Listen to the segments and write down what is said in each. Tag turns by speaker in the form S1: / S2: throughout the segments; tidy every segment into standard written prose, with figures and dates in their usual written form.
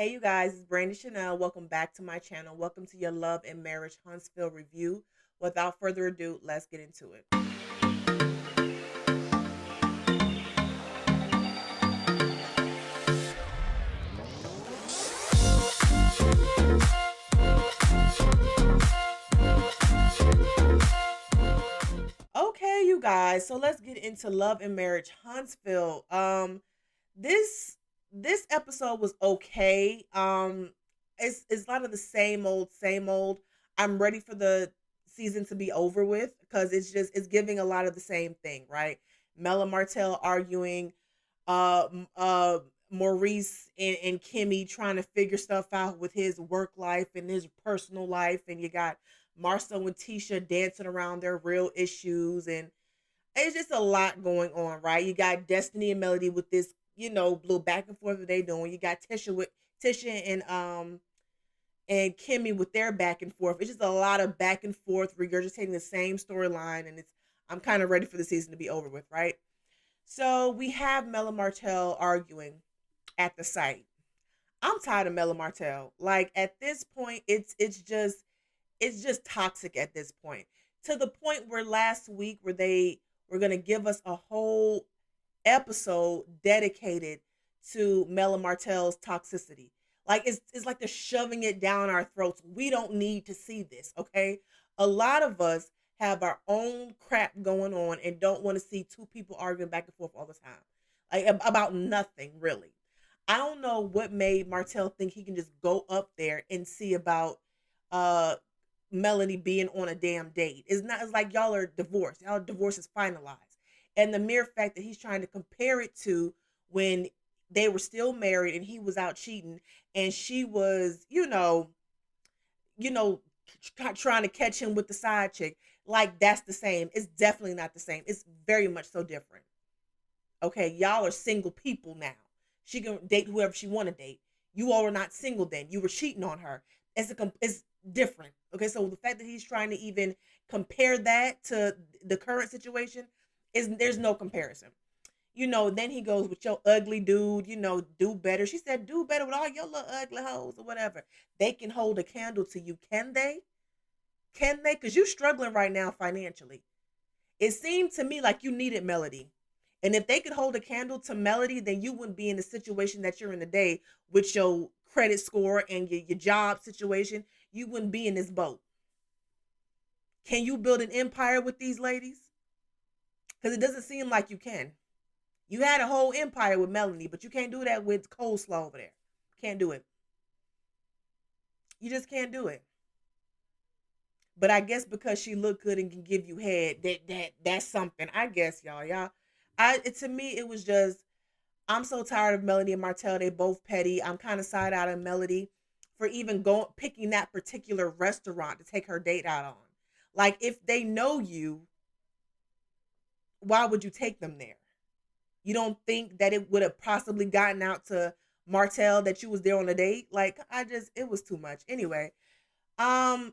S1: Hey, you guys, it's Brandy Chanel. Welcome back to my channel. Welcome to your Love and Marriage Huntsville review. Without further ado, let's get into it. Okay, you guys, so let's get into Love and Marriage Huntsville. This this episode was okay. It's a lot of the same old. I'm ready for the season to be over with because it's giving a lot of the same thing, right? Mel and Martell arguing, Maurice and Kimmy trying to figure stuff out with his work life and his personal life, and you got Marcel and Tisha dancing around their real issues, and it's just a lot going on, right? You got Destiny and Melody with this, little back and forth that they doing. You got Tisha and Kimmy with their back and forth. It's just a lot of back and forth, regurgitating the same storyline, and it's I'm kind of ready for the season to be over with, right? So we have Mel and Martell arguing at the site. I'm tired of Mel and Martell. Like at this point, it's just toxic at this point. To the point where last week where they were gonna give us a whole episode dedicated to Mel and Martell's toxicity. Like it's like they're shoving it down our throats. We don't need to see this, okay? A lot of us have our own crap going on and don't want to see two people arguing back and forth all the time. Like about nothing really. I don't know what made Martell think he can just go up there and see about uh Melanie being on a damn date. It's like y'all are divorced. Y'all divorce is finalized. And the mere fact that he's trying to compare it to when they were still married and he was out cheating and she was, you know, trying to catch him with the side chick. Like that's the same. It's definitely not the same. It's very much so different. Okay, y'all are single people now. She can date whoever she want to date. You all were not single then. You were cheating on her. It's different. Okay, so the fact that he's trying to even compare that to the current situation is there's no comparison. Then he goes with your ugly dude, do better. She said, do better with all your little ugly hoes or whatever. They can hold a candle to you. Can they? Can they? Because you're struggling right now financially. It seemed to me like you needed Melody. And if they could hold a candle to Melody, then you wouldn't be in the situation that you're in today with your credit score and your job situation. You wouldn't be in this boat. Can you build an empire with these ladies? Because it doesn't seem like you can. You had a whole empire with Melanie, but you can't do that with coleslaw over there. Can't do it. You just can't do it. But I guess because she looked good and can give you head, that's something. I guess y'all. To me it was just I'm so tired of Melody and Martell. They both petty. I'm kind of side out of Melody for even going picking that particular restaurant to take her date out on. Like if they know you, why would you take them there? You don't think that it would have possibly gotten out to Martell that you was there on a date? Like it was too much. Anyway, um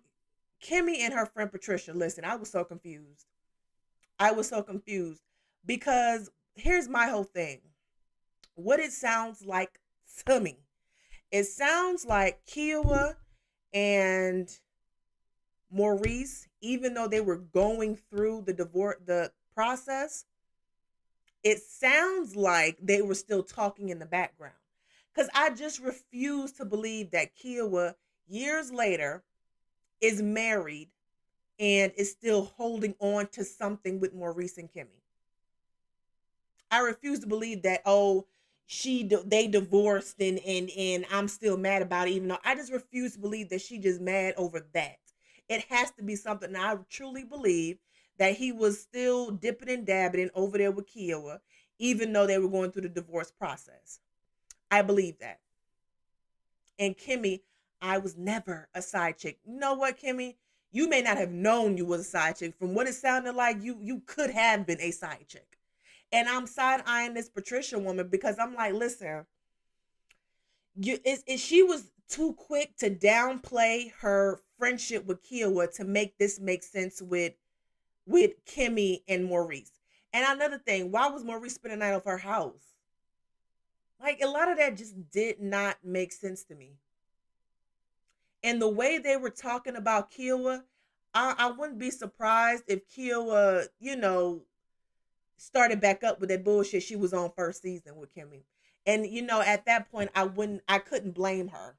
S1: Kimmy and her friend Patricia, listen, I was so confused. I was so confused because here's my whole thing. What it sounds like to me. It sounds like Kiowa and Maurice, even though they were going through the process, it sounds like they were still talking in the background. Because I just refuse to believe that Kiowa, years later, is married and is still holding on to something with Maurice and Kimmy. I refuse to believe that, oh, they divorced and I'm still mad about it, even though I just refuse to believe that she just mad over that. It has to be something. I truly believe that he was still dipping and dabbing over there with Kiowa, even though they were going through the divorce process. I believe that. And Kimmy, I was never a side chick. You know what, Kimmy? You may not have known you was a side chick. From what it sounded like, you could have been a side chick. And I'm side eyeing this Patricia woman because I'm like, listen, she was too quick to downplay her friendship with Kiowa to make this make sense with Kimmy and Maurice. And another thing, why was Maurice spending the night of her house? Like a lot of that just did not make sense to me. And the way they were talking about Kiowa, I wouldn't be surprised if Kiowa, started back up with that bullshit she was on first season with Kimmy. And at that point, I couldn't blame her.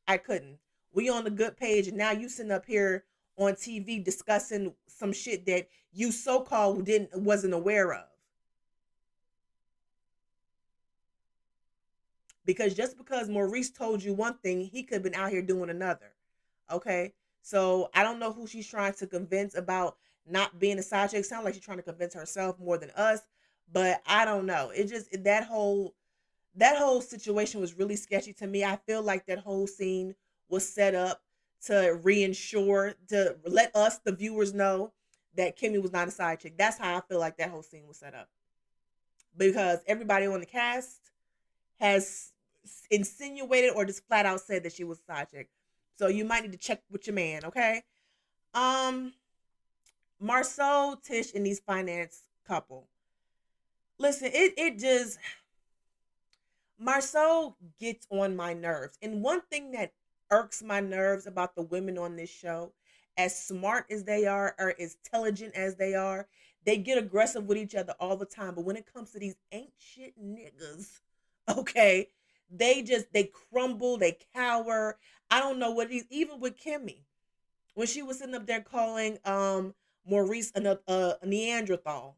S1: I couldn't. We on the good page, and now you sitting up here on TV discussing some shit that you so called didn't wasn't aware of. Because just because Maurice told you one thing, he could have been out here doing another. Okay. So I don't know who she's trying to convince about not being a side chick. Sounds like she's trying to convince herself more than us, but I don't know. It just that whole situation was really sketchy to me. I feel like that whole scene was set up to reinsure, to let us, the viewers, know that Kimmy was not a side chick. That's how I feel like that whole scene was set up. Because everybody on the cast has insinuated or just flat out said that she was a side chick. So you might need to check with your man, okay? Um, Marceau, Tish, and these finance couple. Listen, it just Marceau gets on my nerves. And one thing that irks my nerves about the women on this show, as smart as they are or as intelligent as they get aggressive with each other all the time. But when it comes to these ain't shit niggas, okay, they crumble, they cower. I don't know what it is. Even with Kimmy, when she was sitting up there calling Maurice a Neanderthal.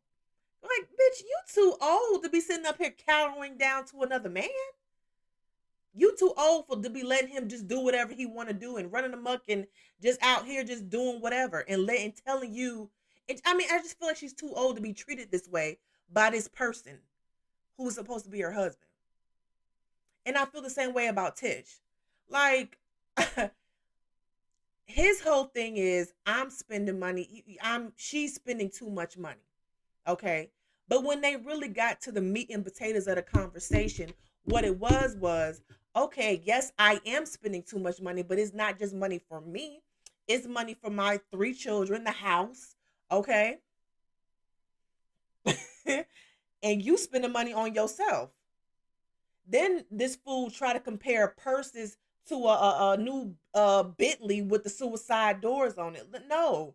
S1: Like, bitch, you too old to be sitting up here cowering down to another man. You too old for to be letting him just do whatever he want to do and running amok and just out here just doing whatever and letting telling you. I mean, I just feel like she's too old to be treated this way by this person who was supposed to be her husband. And I feel the same way about Tish. Like, his whole thing is I'm spending money. She's spending too much money. Okay. But when they really got to the meat and potatoes of the conversation, what it was, okay, yes, I am spending too much money, but it's not just money for me. It's money for my three children, the house. Okay. And you spending money on yourself. Then this fool try to compare purses to a new Bentley with the suicide doors on it. No.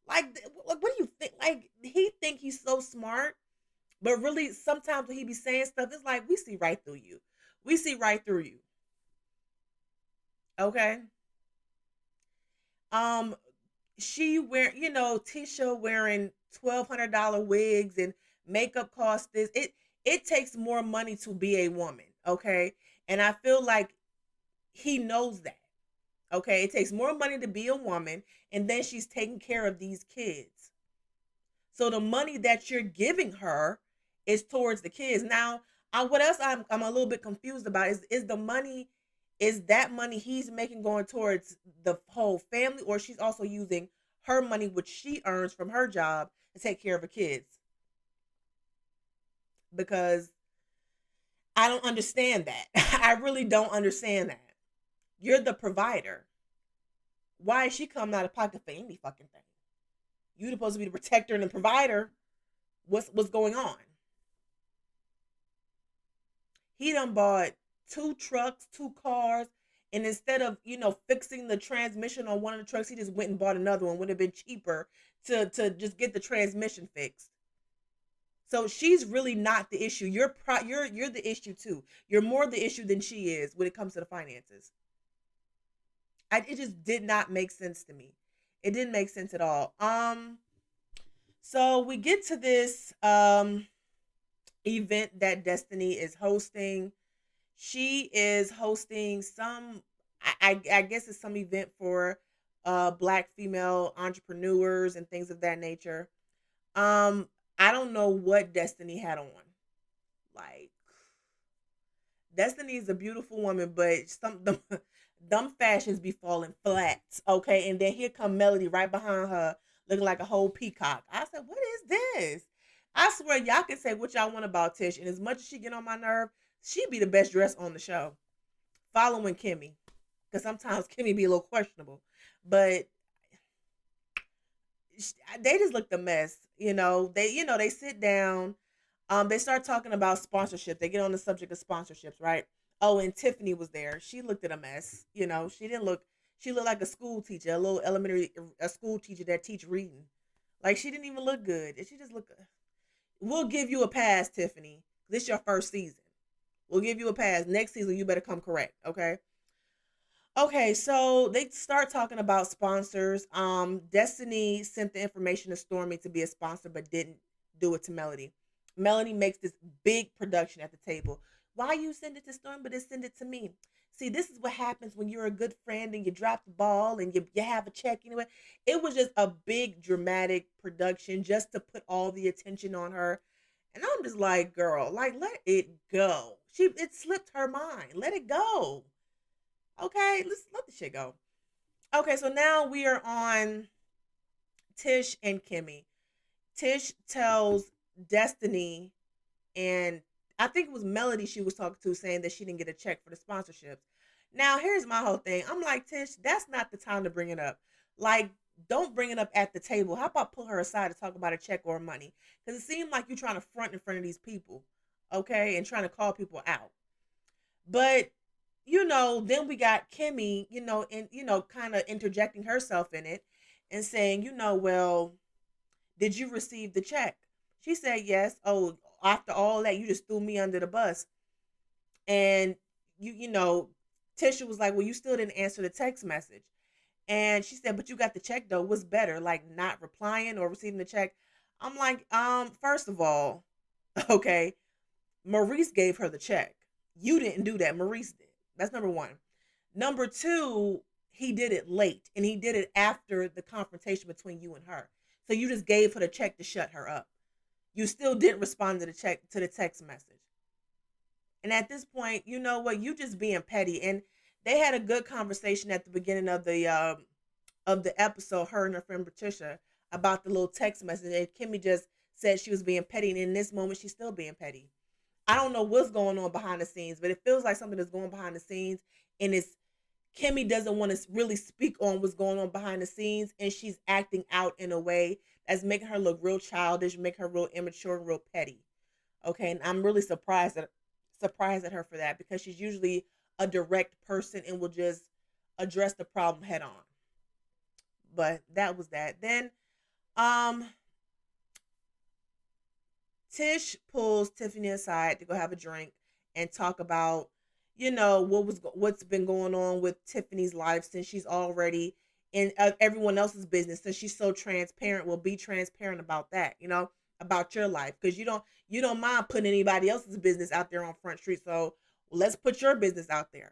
S1: Like, what do you think? Like, he think he's so smart, but really, sometimes when he be saying stuff, it's like we see right through you. We see right through you. Okay. Um, she Tisha wearing $1,200 wigs and makeup costs this. It takes more money to be a woman. Okay, and I feel like he knows that. Okay, it takes more money to be a woman, and then she's taking care of these kids. So the money that you're giving her is towards the kids. Now, what else I'm a little bit confused about is the money, is that money he's making going towards the whole family, or she's also using her money which she earns from her job to take care of her kids? Because I don't understand that. I really don't understand that. You're the provider. Why is she coming out of pocket for any fucking thing? You supposed to be the protector and the provider. What's going on? He done bought two trucks, two cars, and instead of fixing the transmission on one of the trucks, he just went and bought another one. Would have been cheaper to just get the transmission fixed. So she's really not the issue. You're the issue too. You're more the issue than she is when it comes to the finances. It just did not make sense to me. It didn't make sense at all. So we get to this event that Destiny is hosting. She is hosting some, I guess it's some event for black female entrepreneurs and things of that nature. I don't know what Destiny had on. Like, Destiny is a beautiful woman, but dumb fashions be falling flat. Okay, and then here come Melody right behind her, looking like a whole peacock. I said, "What is this?" I swear, y'all can say what y'all want about Tish, and as much as she get on my nerve, she be the best dressed on the show, following Kimmy, because sometimes Kimmy be a little questionable, but they just looked a mess. They sit down. They start talking about sponsorship. They get on the subject of sponsorships, right? Oh, and Tiffany was there. She looked at a mess. You know, she didn't look. She looked like a school teacher, a little elementary, a school teacher that teach reading. Like she didn't even look good. She just looked. We'll give you a pass, Tiffany. This is your first season. We'll give you a pass. Next season, you better come correct. Okay. Okay, so they start talking about sponsors. Destiny sent the information to Stormy to be a sponsor, but didn't do it to Melody. Melody makes this big production at the table. Why you send it to Stormy, but just send it to me? See, this is what happens when you're a good friend and you drop the ball and you have a check anyway. It was just a big dramatic production just to put all the attention on her. And I'm just like, girl, like let it go. It slipped her mind. Let it go. Okay, let's let the shit go. Okay, so now we are on Tish and Kimmy. Tish tells Destiny, and I think it was Melody she was talking to, saying that she didn't get a check for the sponsorships. Now, here's my whole thing. I'm like, Tish, that's not the time to bring it up. Like, don't bring it up at the table. How about pull her aside to talk about a check or money? Because it seemed like you're trying to front in front of these people, okay, and trying to call people out. But then we got Kimmy, and kind of interjecting herself in it and saying, well, did you receive the check? She said yes. Oh, after all that, you just threw me under the bus. And Tisha was like, well, you still didn't answer the text message. And she said, but you got the check though. What's better, like not replying or receiving the check? I'm like, first of all, okay, Maurice gave her the check. You didn't do that. Maurice did. That's number one. Number two, he did it late and he did it after the confrontation between you and her. So you just gave her the check to shut her up. You still didn't respond to the text message. And at this point, you know what? You just being petty. And they had a good conversation at the beginning of the episode, her and her friend Patricia, about the little text message. And Kimmy just said she was being petty, and in this moment, she's still being petty. I don't know what's going on behind the scenes, but it feels like something is going behind the scenes, and it's Kimmy doesn't want to really speak on what's going on behind the scenes, and she's acting out in a way that's making her look real childish, make her real immature, real petty. Okay, and I'm really surprised at her for that because she's usually a direct person and will just address the problem head on. But that was that. Then um Tish pulls Tiffany aside to go have a drink and talk about, what's been going on with Tiffany's life since she's already in everyone else's business. Since she's so transparent, well, be transparent about that. About your life because you don't mind putting anybody else's business out there on Front Street. So let's put your business out there.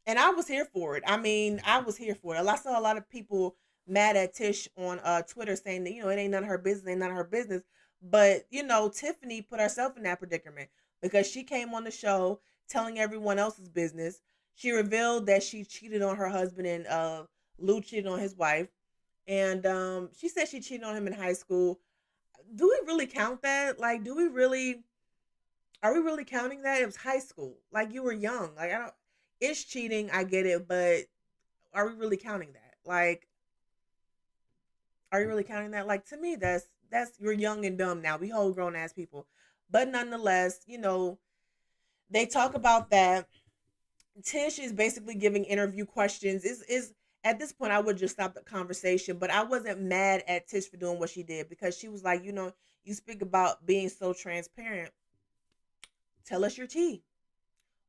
S1: And I was here for it. I mean, I was here for it. I saw a lot of people mad at Tish on Twitter saying that it ain't none of her business, ain't none of her business. But Tiffany put herself in that predicament because she came on the show telling everyone else's business. She revealed that she cheated on her husband and Lou cheated on his wife, and she said she cheated on him in high school. Do we really count that? Like, do we really? Are we really counting that? It was high school. Like you were young. Like I don't. It's cheating. I get it, but are we really counting that? Like, are you really counting that? Like to me, that's you're young and dumb now. We whole grown ass people. But nonetheless, they talk about that. Tish is basically giving interview questions. Is At this point I would just stop the conversation, but I wasn't mad at Tish for doing what she did because she was like, you speak about being so transparent. Tell us your tea.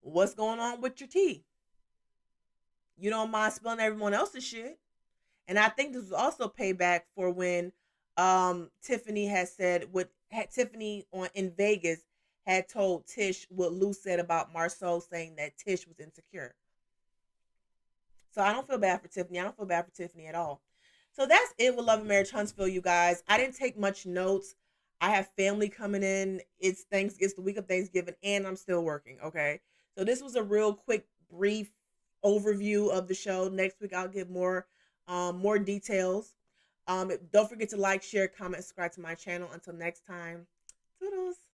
S1: What's going on with your tea? You don't mind spilling everyone else's shit. And I think this was also payback for when Tiffany had said what had Tiffany on in Vegas had told Tish what Lou said about Marceau saying that Tish was insecure. So I don't feel bad for Tiffany. I don't feel bad for Tiffany at all. So that's it with Love and Marriage Huntsville, you guys. I didn't take much notes. I have family coming in. It's the week of Thanksgiving, and I'm still working. Okay. So this was a real quick, brief overview of the show. Next week I'll give more details. Don't forget to like, share, comment, subscribe to my channel. Until next time, toodles.